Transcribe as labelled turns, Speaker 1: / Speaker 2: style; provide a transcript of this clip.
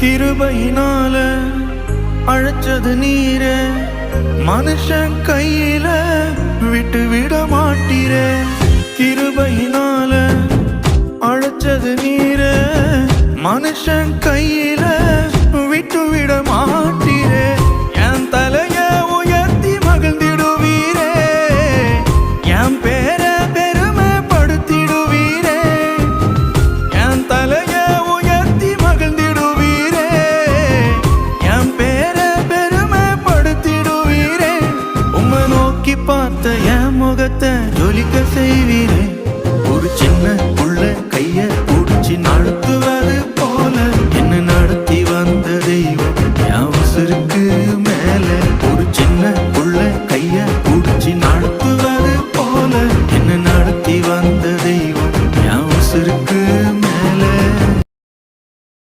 Speaker 1: கிருபையினால அழைச்சது நீரே, மனுஷன் கையில விட்டு விட மாட்டீரே. கிருபையினால அழைச்சது நீரே, மனுஷன் கையில விட்டு விட மாட்டீரே. என் தலைய உயர்த்தி மகிழ்ந்திடுவீரே, என் பேர பெருமைப்படுத்திடுவீரே. என் தலைய உயர்த்தி மகிழ்ந்திடுவீரே, என் பேர பெருமைப்படுத்திடுவீரே. உம்மை நோக்கி பார்த்த என் முகத்தை ஜொலிக்க செய்வீரே. ஒரு சின்ன